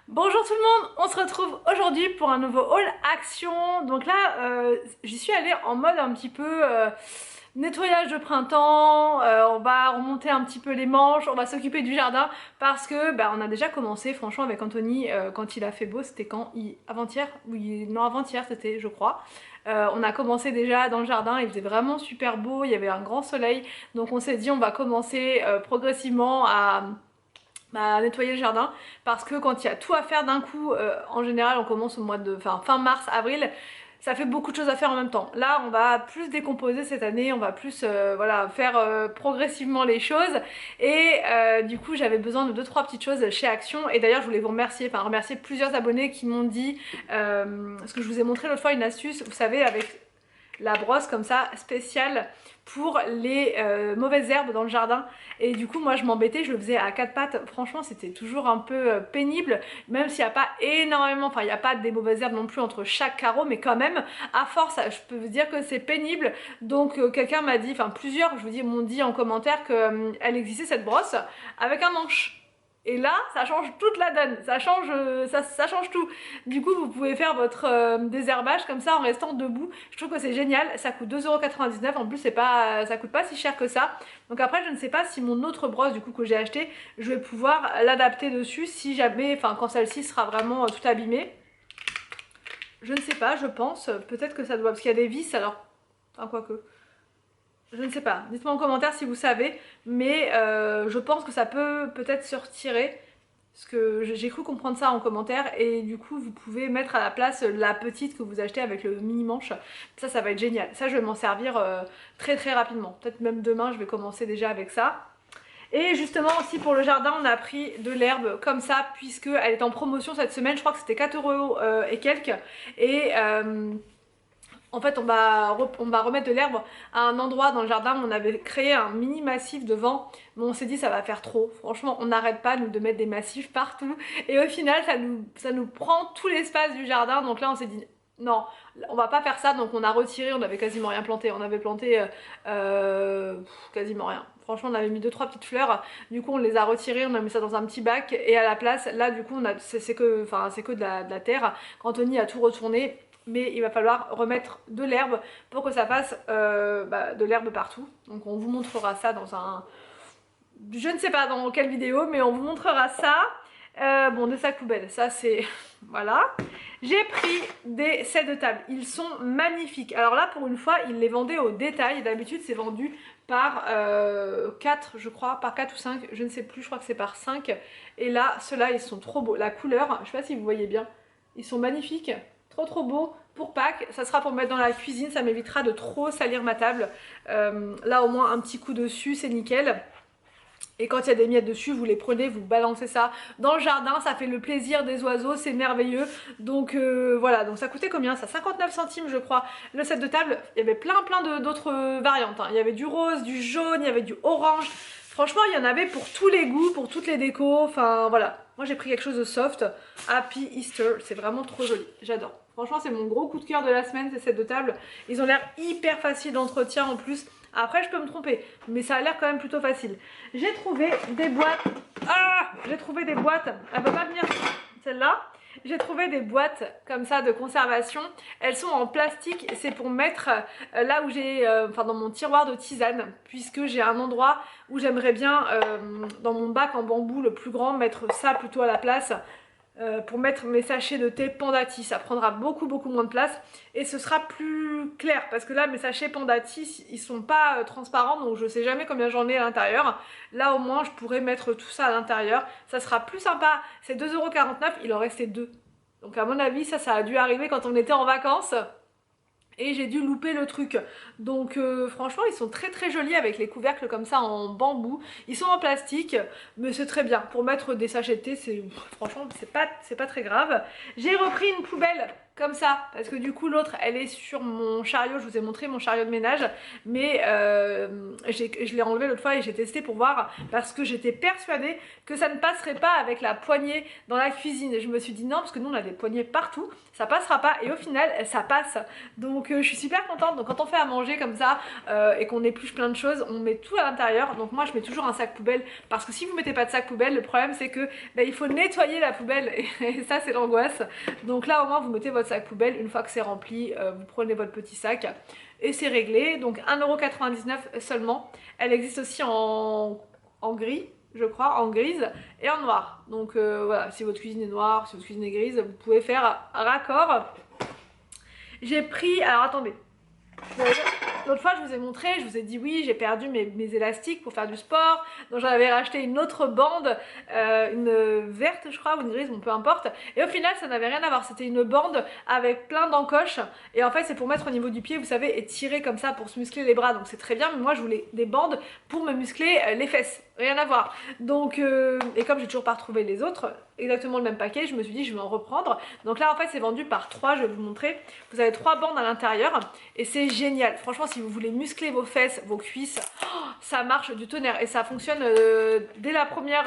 Bonjour tout le monde, on se retrouve aujourd'hui pour un nouveau haul action. Donc là, j'y suis allée en mode un petit peu nettoyage de printemps. On va remonter un petit peu les manches, on va s'occuper du jardin parce que on a déjà commencé franchement avec Anthony quand il a fait beau. C'était quand? Avant-hier? Oui, non, avant-hier c'était, je crois. On a commencé déjà dans le jardin, il faisait vraiment super beau, il y avait un grand soleil. Donc on s'est dit on va commencer progressivement à nettoyer le jardin parce que quand il y a tout à faire d'un coup, en général on commence au mois de fin mars, avril, ça fait beaucoup de choses à faire en même temps. Là on va plus décomposer cette année, on va plus voilà, faire progressivement les choses et du coup j'avais besoin de 2-3 petites choses chez Action. Et d'ailleurs je voulais vous remercier, remercier plusieurs abonnés qui m'ont dit ce que je vous ai montré l'autre fois, une astuce, vous savez, avec la brosse comme ça spéciale pour les mauvaises herbes dans le jardin. Et du coup moi je m'embêtais, je le faisais à quatre pattes. Franchement c'était toujours un peu pénible, même s'il n'y a pas énormément, il n'y a pas des mauvaises herbes non plus entre chaque carreau, mais quand même à force je peux vous dire que c'est pénible. Donc quelqu'un m'a dit, plusieurs je vous dis m'ont dit en commentaire qu'elle existait cette brosse avec un manche. Et là, ça change toute la donne, ça change, ça change tout. Du coup, vous pouvez faire votre désherbage comme ça en restant debout. Je trouve que c'est génial, ça coûte 2,99 €. En plus, ça coûte pas si cher que ça. Donc après, je ne sais pas si mon autre brosse du coup que j'ai acheté, je vais pouvoir l'adapter dessus si jamais, quand celle-ci sera vraiment tout abîmée. Je ne sais pas, je pense. Peut-être que ça doit, parce qu'il y a des vis alors. Quoique. Je ne sais pas, dites-moi en commentaire si vous savez, mais je pense que ça peut-être se retirer, parce que j'ai cru comprendre ça en commentaire, et du coup vous pouvez mettre à la place la petite que vous achetez avec le mini manche. Ça va être génial, ça je vais m'en servir très très rapidement, peut-être même demain je vais commencer déjà avec ça. Et justement aussi pour le jardin on a pris de l'herbe comme ça, puisque elle est en promotion cette semaine, je crois que c'était 4 € et quelques, et en fait, on va remettre de l'herbe à un endroit dans le jardin où on avait créé un mini massif devant, mais on s'est dit ça va faire trop. Franchement, on n'arrête pas nous de mettre des massifs partout, et au final, ça nous prend tout l'espace du jardin. Donc là, on s'est dit non, on va pas faire ça. Donc on a retiré, on avait quasiment rien planté. On avait planté quasiment rien. Franchement, on avait mis 2-3 petites fleurs. Du coup, on les a retirées, on a mis ça dans un petit bac, et à la place, là, du coup, c'est que de la terre. Anthony a tout retourné, mais il va falloir remettre de l'herbe pour que ça fasse de l'herbe partout. Donc on vous montrera ça dans un... Je ne sais pas dans quelle vidéo, mais on vous montrera ça. Bon, des sacs poubelles, ça c'est... voilà. J'ai pris des sets de table, ils sont magnifiques. Alors là, pour une fois, ils les vendaient au détail. D'habitude, c'est vendu par 4, je crois, par 4 ou 5, je ne sais plus, je crois que c'est par 5. Et là, ceux-là, ils sont trop beaux. La couleur, je sais pas si vous voyez bien, ils sont magnifiques. Trop beau pour Pâques, ça sera pour mettre dans la cuisine, ça m'évitera de trop salir ma table. Là au moins un petit coup dessus, c'est nickel. Et quand il y a des miettes dessus, vous les prenez, vous balancez ça dans le jardin, ça fait le plaisir des oiseaux, c'est merveilleux. Donc voilà, donc ça coûtait combien ça? 59 centimes je crois. Le set de table, il y avait plein d'autres variantes, hein. Il y avait du rose, du jaune, il y avait du orange. Franchement, il y en avait pour tous les goûts, pour toutes les décos, enfin voilà. Moi j'ai pris quelque chose de soft. Happy Easter, c'est vraiment trop joli, j'adore. Franchement, c'est mon gros coup de cœur de la semaine, ces sets de table. Ils ont l'air hyper faciles d'entretien en plus. Après, je peux me tromper, mais ça a l'air quand même plutôt facile. J'ai trouvé des boîtes. Ah, j'ai trouvé des boîtes. Elle va pas venir, celle-là. J'ai trouvé des boîtes comme ça de conservation. Elles sont en plastique. C'est pour mettre là où j'ai, dans mon tiroir de tisane, puisque j'ai un endroit où j'aimerais bien, dans mon bac en bambou le plus grand, mettre ça plutôt à la place. Pour mettre mes sachets de thé Pandati, ça prendra beaucoup moins de place et ce sera plus clair parce que là mes sachets Pandati ils sont pas transparents, donc je sais jamais combien j'en ai à l'intérieur. Là au moins je pourrais mettre tout ça à l'intérieur, ça sera plus sympa. C'est 2,49 €, il en restait 2, donc à mon avis ça a dû arriver quand on était en vacances et j'ai dû louper le truc. Donc franchement ils sont très jolis avec les couvercles comme ça en bambou. Ils sont en plastique mais c'est très bien pour mettre des sachets de thé. Franchement c'est pas très grave. J'ai repris une poubelle comme ça, parce que du coup l'autre elle est sur mon chariot, je vous ai montré mon chariot de ménage, mais je l'ai enlevé l'autre fois et j'ai testé pour voir, parce que j'étais persuadée que ça ne passerait pas avec la poignée dans la cuisine, et je me suis dit non, parce que nous on a des poignées partout, ça passera pas, et au final ça passe, donc je suis super contente. Donc quand on fait à manger comme ça, et qu'on épluche plein de choses, on met tout à l'intérieur, donc moi je mets toujours un sac poubelle, parce que si vous mettez pas de sac poubelle, le problème c'est que il faut nettoyer la poubelle, et ça c'est l'angoisse. Donc là au moins vous mettez votre sac poubelle, une fois que c'est rempli, vous prenez votre petit sac et c'est réglé. Donc 1,99€ seulement. Elle existe aussi en gris, je crois, en grise et en noir. Donc voilà, si votre cuisine est noire, si votre cuisine est grise, vous pouvez faire raccord. J'ai pris, alors attendez, l'autre fois je vous ai montré, je vous ai dit oui, j'ai perdu mes élastiques pour faire du sport, donc j'en avais racheté une autre bande, une verte je crois, ou une grise, bon peu importe, et au final ça n'avait rien à voir, c'était une bande avec plein d'encoches, et en fait c'est pour mettre au niveau du pied, vous savez, et tirer comme ça pour se muscler les bras, donc c'est très bien, mais moi je voulais des bandes pour me muscler les fesses, rien à voir. Donc et comme j'ai toujours pas retrouvé les autres, exactement le même paquet, je me suis dit je vais en reprendre. Donc là en fait c'est vendu par 3, je vais vous montrer, vous avez 3 bandes à l'intérieur, et c'est génial, franchement si vous voulez muscler vos fesses, vos cuisses, oh, ça marche du tonnerre, et ça fonctionne dès la première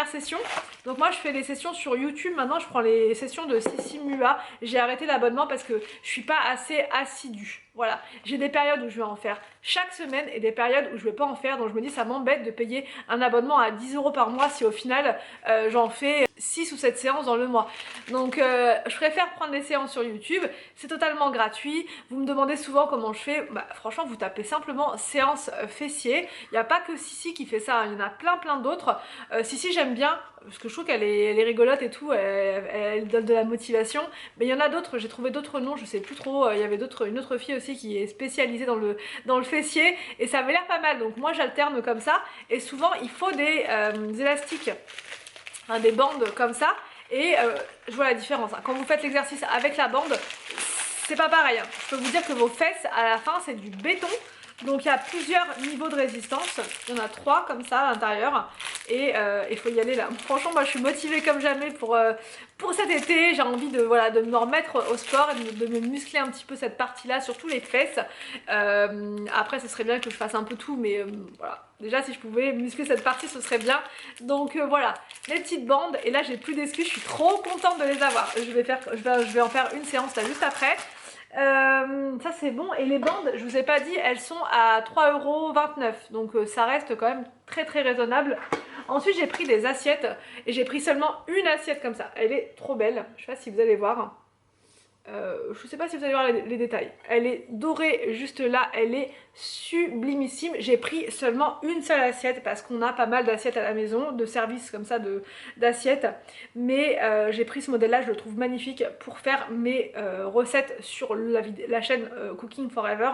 session. Donc moi je fais les sessions sur YouTube, maintenant je prends les sessions de Sissi Mua. J'ai arrêté l'abonnement parce que je suis pas assez assidue. Voilà, j'ai des périodes où je vais en faire chaque semaine et des périodes où je vais pas en faire, donc je me dis ça m'embête de payer un abonnement à 10€ par mois si au final j'en fais 6 ou 7 séances dans le mois. Donc je préfère prendre des séances sur YouTube, c'est totalement gratuit. Vous me demandez souvent comment je fais, bah, franchement vous tapez simplement séance fessier, il n'y a pas que Sissi qui fait ça, il y en a plein d'autres. Sissi j'aime bien, parce que je trouve qu'elle est rigolote et tout, elle donne de la motivation, mais il y en a d'autres, j'ai trouvé d'autres noms, je sais plus trop, il y avait une autre fille aussi qui est spécialisée dans le fessier, et ça avait l'air pas mal, donc moi j'alterne comme ça, et souvent il faut des élastiques, hein, des bandes comme ça, et je vois la différence, hein. Quand vous faites l'exercice avec la bande, c'est pas pareil, hein. Je peux vous dire que vos fesses à la fin c'est du béton. Donc il y a plusieurs niveaux de résistance, il y en a 3 comme ça à l'intérieur, et il faut y aller là. Franchement moi je suis motivée comme jamais pour cet été, j'ai envie de, voilà, de me remettre au sport et de me muscler un petit peu cette partie là, surtout les fesses. Après ce serait bien que je fasse un peu tout, mais voilà, déjà si je pouvais muscler cette partie ce serait bien. Donc voilà, les petites bandes, et là j'ai plus d'excuses, je suis trop contente de les avoir. Je vais en faire une séance là juste après. Ça c'est bon, et les bandes je vous ai pas dit, elles sont à 3,29€, donc ça reste quand même très raisonnable. Ensuite j'ai pris des assiettes, et j'ai pris seulement une assiette comme ça, elle est trop belle, je sais pas si vous allez voir. Je sais pas si vous allez voir les détails. Elle est dorée juste là, elle est sublimissime. J'ai pris seulement une seule assiette parce qu'on a pas mal d'assiettes à la maison, de services comme ça d'assiettes. Mais j'ai pris ce modèle là, je le trouve magnifique pour faire mes recettes sur la chaîne Cooking Forever.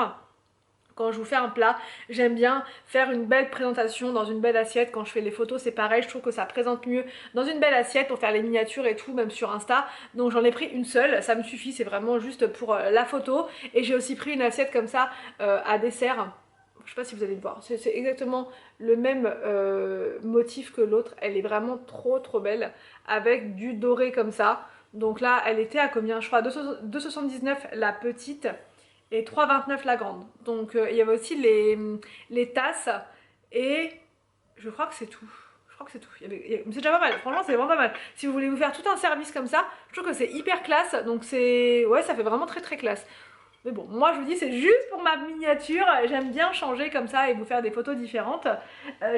Quand je vous fais un plat, j'aime bien faire une belle présentation dans une belle assiette. Quand je fais les photos c'est pareil, je trouve que ça présente mieux dans une belle assiette pour faire les miniatures et tout, même sur Insta. Donc j'en ai pris une seule, ça me suffit, c'est vraiment juste pour la photo. Et j'ai aussi pris une assiette comme ça à dessert. Je sais pas si vous allez le voir, c'est exactement le même motif que l'autre. Elle est vraiment trop belle, avec du doré comme ça. Donc là elle était à combien? Je crois 2,79€ la petite et 3,29€ la grande. Donc il y avait aussi les tasses, et je crois que c'est tout. Je crois que c'est tout. C'est déjà pas mal, franchement c'est vraiment pas mal. Si vous voulez vous faire tout un service comme ça, je trouve que c'est hyper classe, donc c'est... ouais, ça fait vraiment très classe. Mais bon, moi je vous dis c'est juste pour ma miniature, j'aime bien changer comme ça et vous faire des photos différentes.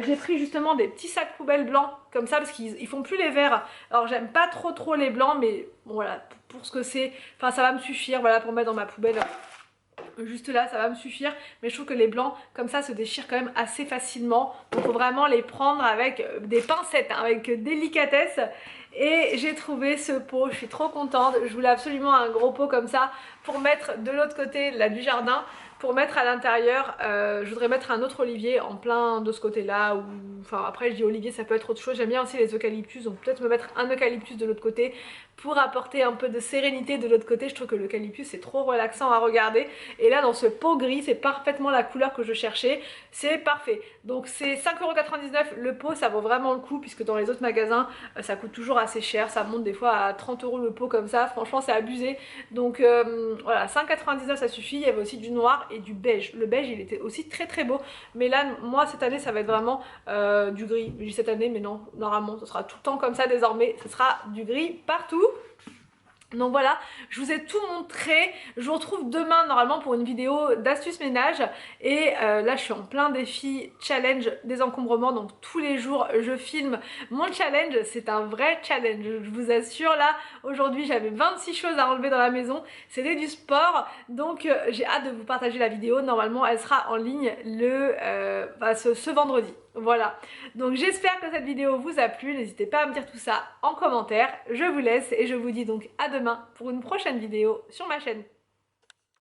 J'ai pris justement des petits sacs poubelles blancs comme ça parce qu'ils font plus les verts. Alors j'aime pas trop les blancs, mais bon, voilà, pour ce que c'est, enfin ça va me suffire, voilà, pour mettre dans ma poubelle. Juste là ça va me suffire, mais je trouve que les blancs comme ça se déchirent quand même assez facilement, donc faut vraiment les prendre avec des pincettes, hein, avec délicatesse. Et j'ai trouvé ce pot, je suis trop contente, je voulais absolument un gros pot comme ça pour mettre de l'autre côté là du jardin, pour mettre à l'intérieur. Je voudrais mettre un autre olivier en plein de ce côté là, ou enfin après je dis olivier, ça peut être autre chose. J'aime bien aussi les eucalyptus, donc peut-être me mettre un eucalyptus de l'autre côté pour apporter un peu de sérénité de l'autre côté. Je trouve que l'eucalyptus c'est trop relaxant à regarder, et là dans ce pot gris c'est parfaitement la couleur que je cherchais, c'est parfait. Donc c'est 5,99 € le pot, ça vaut vraiment le coup puisque dans les autres magasins ça coûte toujours assez cher, ça monte des fois à 30 € le pot comme ça, franchement c'est abusé. Donc voilà, 5,99 € ça suffit. Il y avait aussi du noir et du beige. Le beige il était aussi très très beau, mais là moi cette année ça va être vraiment du gris. Je dis cette année mais non, normalement ce sera tout le temps comme ça désormais, ce sera du gris partout. Donc voilà, je vous ai tout montré. Je vous retrouve demain normalement pour une vidéo d'astuces ménage. Et là je suis en plein défi challenge désencombrement. Donc tous les jours je filme mon challenge. C'est un vrai challenge, je vous assure. Là aujourd'hui j'avais 26 choses à enlever dans la maison. C'était du sport. Donc j'ai hâte de vous partager la vidéo. Normalement elle sera en ligne ce vendredi. Voilà, donc j'espère que cette vidéo vous a plu, n'hésitez pas à me dire tout ça en commentaire, je vous laisse et je vous dis donc à demain pour une prochaine vidéo sur ma chaîne.